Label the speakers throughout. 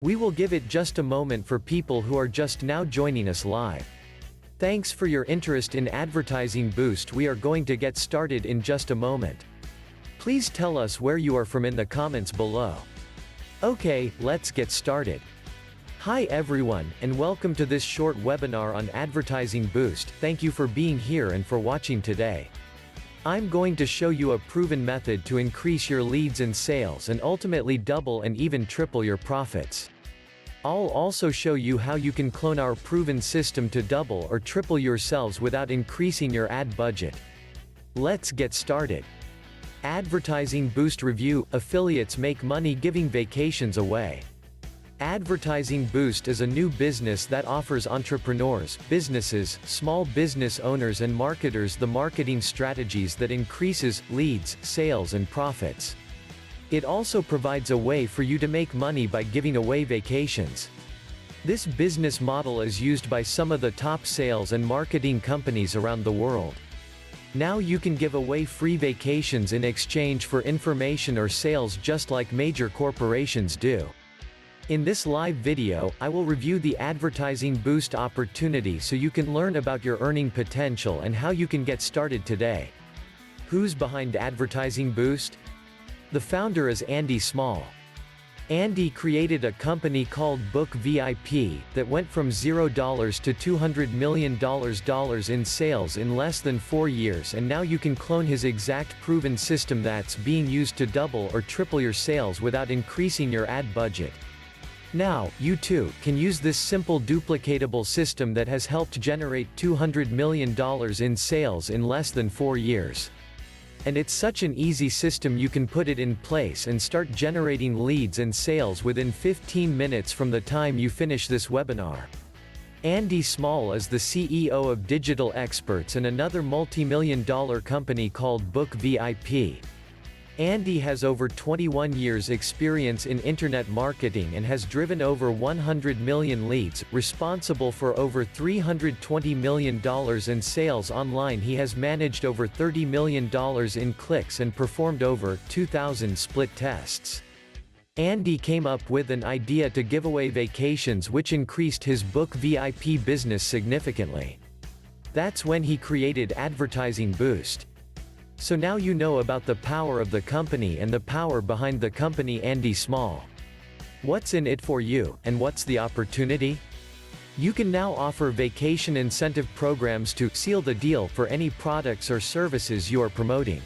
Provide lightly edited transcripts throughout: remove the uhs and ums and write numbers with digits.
Speaker 1: We will give it just a moment for people who are just now joining us live. Thanks for your interest in Advertising Boost. We are going to get started in just a moment. Please tell us where you are from in the comments below. Okay, let's get started. Hi everyone, and welcome to this short webinar on Advertising Boost. Thank you for being here and for watching today. I'm going to show you a proven method to increase your leads and sales and ultimately double and even triple your profits. I'll also show you how you can clone our proven system to double or triple yourselves without increasing your ad budget. Let's get started. Advertising Boost Review: Affiliates make money giving vacations away. Advertising Boost is a new business that offers entrepreneurs, businesses, small business owners and marketers the marketing strategies that increases leads, sales and profits. It also provides a way for you to make money by giving away vacations. This business model is used by some of the top sales and marketing companies around the world. Now you can give away free vacations in exchange for information or sales just like major corporations do. In this live video, I will review the Advertising Boost opportunity so you can learn about your earning potential and how you can get started today. Who's behind Advertising Boost? The founder is Andy Small. Andy created a company called Book VIP that went from $0 to $200 million in sales in less than 4 years, and now you can clone his exact proven system that's being used to double or triple your sales without increasing your ad budget. Now, you too, can use this simple duplicatable system that has helped generate $200 million in sales in less than 4 years. And it's such an easy system you can put it in place and start generating leads and sales within 15 minutes from the time you finish this webinar. Andy Small is the CEO of Digital Experts and another multi-million-dollar company called Book VIP. Andy has over 21 years experience in internet marketing and has driven over 100 million leads, responsible for over $320 million in sales online. He has managed over $30 million in clicks and performed over 2,000 split tests. Andy came up with an idea to give away vacations, which increased his Book VIP business significantly. That's when he created Advertising Boost. So now you know about the power of the company and the power behind the company Andy Small. What's in it for you, and what's the opportunity? You can now offer vacation incentive programs to seal the deal for any products or services you are promoting.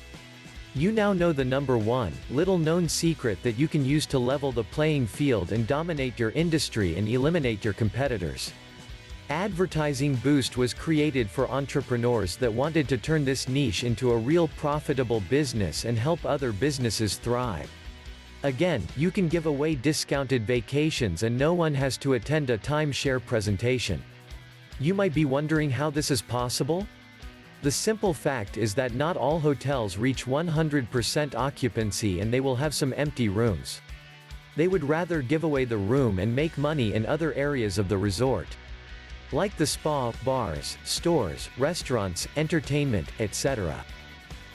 Speaker 1: You now know the number one, little-known secret that you can use to level the playing field and dominate your industry and eliminate your competitors. Advertising Boost was created for entrepreneurs that wanted to turn this niche into a real profitable business and help other businesses thrive. Again, you can give away discounted vacations and no one has to attend a timeshare presentation. You might be wondering how this is possible? The simple fact is that not all hotels reach 100% occupancy and they will have some empty rooms. They would rather give away the room and make money in other areas of the resort, like the spa, bars, stores, restaurants, entertainment, etc.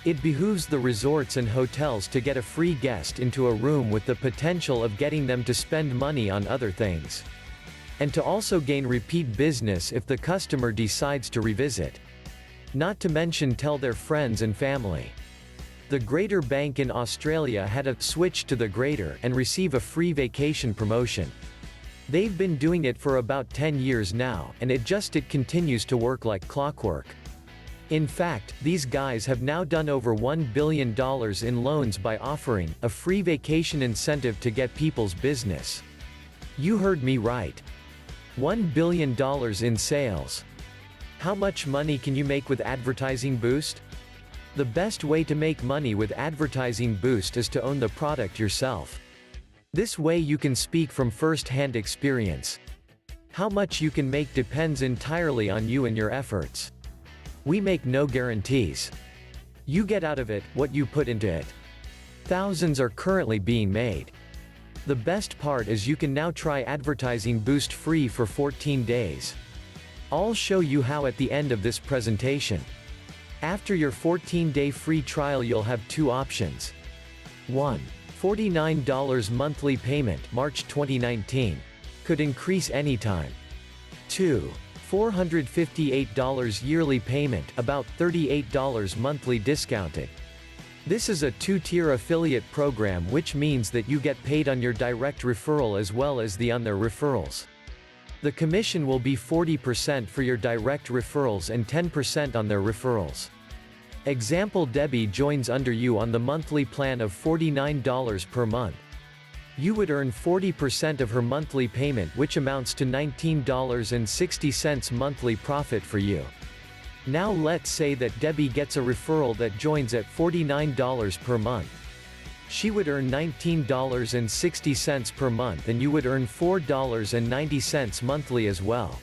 Speaker 1: It behooves the resorts and hotels to get a free guest into a room with the potential of getting them to spend money on other things. And to also gain repeat business if the customer decides to revisit. Not to mention tell their friends and family. The Greater Bank in Australia had a switch to the Greater and receive a free vacation promotion. They've been doing it for about 10 years now, and it continues to work like clockwork. In fact, these guys have now done over $1 billion in loans by offering a free vacation incentive to get people's business. You heard me right. $1 billion in sales. How much money can you make with Advertising Boost? The best way to make money with Advertising Boost is to own the product yourself. This way you can speak from first-hand experience. How much you can make depends entirely on you and your efforts. We make no guarantees. You get out of it what you put into it. Thousands are currently being made. The best part is you can now try Advertising Boost free for 14 days. I'll show you how at the end of this presentation. After your 14-day free trial you'll have two options. 1. $49 monthly payment, March 2019. Could increase anytime. 2. $458 yearly payment, about $38 monthly discounted. This is a two-tier affiliate program, which means that you get paid on your direct referral as well as on their referrals. The commission will be 40% for your direct referrals and 10% on their referrals. Example: Debbie joins under you on the monthly plan of $49 per month. You would earn 40% of her monthly payment, which amounts to $19.60 monthly profit for you. Now let's say that Debbie gets a referral that joins at $49 per month. She would earn $19.60 per month and you would earn $4.90 monthly as well.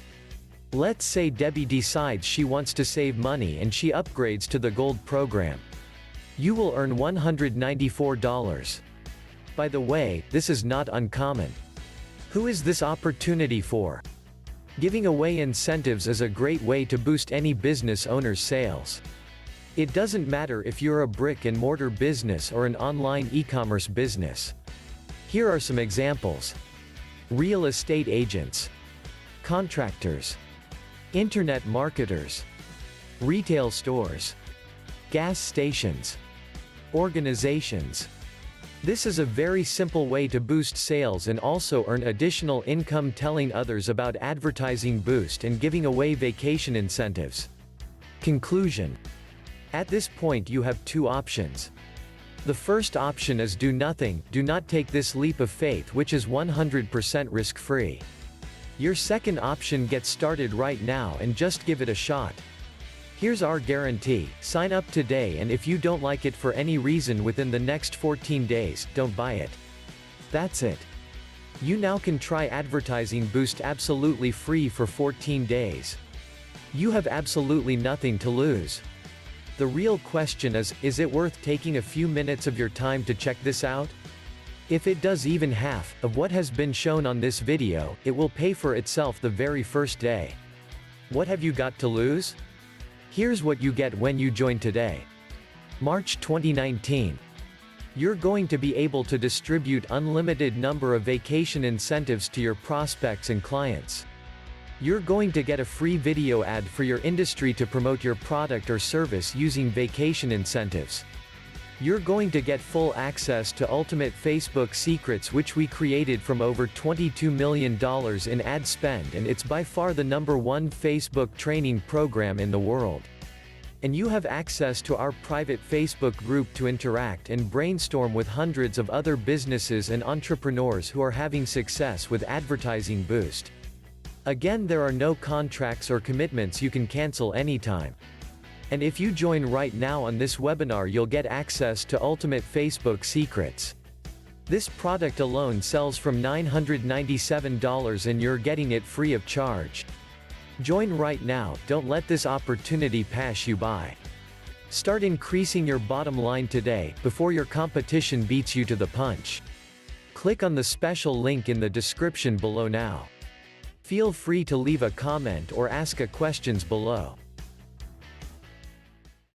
Speaker 1: Let's say Debbie decides she wants to save money and she upgrades to the Gold program. You will earn $194. By the way, this is not uncommon. Who is this opportunity for? Giving away incentives is a great way to boost any business owner's sales. It doesn't matter if you're a brick-and-mortar business or an online e-commerce business. Here are some examples. Real estate agents, contractors, internet marketers, retail stores, gas stations, organizations. This is a very simple way to boost sales and also earn additional income, telling others about Advertising Boost and giving away vacation incentives. Conclusion. At this point you have two options. The first option is do nothing, do not take this leap of faith, which is 100% risk-free. Your second option: get started right now and just give it a shot. Here's our guarantee: sign up today, and if you don't like it for any reason within the next 14 days, don't buy it. That's it. You now can try Advertising Boost absolutely free for 14 days. You have absolutely nothing to lose. The real question is it worth taking a few minutes of your time to check this out? If it does even half of what has been shown on this video, it will pay for itself the very first day. What have you got to lose? Here's what you get when you join today. March 2019. You're going to be able to distribute unlimited number of vacation incentives to your prospects and clients. You're going to get a free video ad for your industry to promote your product or service using vacation incentives. You're going to get full access to Ultimate Facebook Secrets, which we created from over $22 million in ad spend, and it's by far the #1 Facebook training program in the world. And you have access to our private Facebook group to interact and brainstorm with hundreds of other businesses and entrepreneurs who are having success with Advertising Boost. Again, there are no contracts or commitments, you can cancel anytime. And if you join right now on this webinar, you'll get access to Ultimate Facebook Secrets. This product alone sells from $997 and you're getting it free of charge. Join right now, don't let this opportunity pass you by. Start increasing your bottom line today, before your competition beats you to the punch. Click on the special link in the description below now. Feel free to leave a comment or ask a questions below.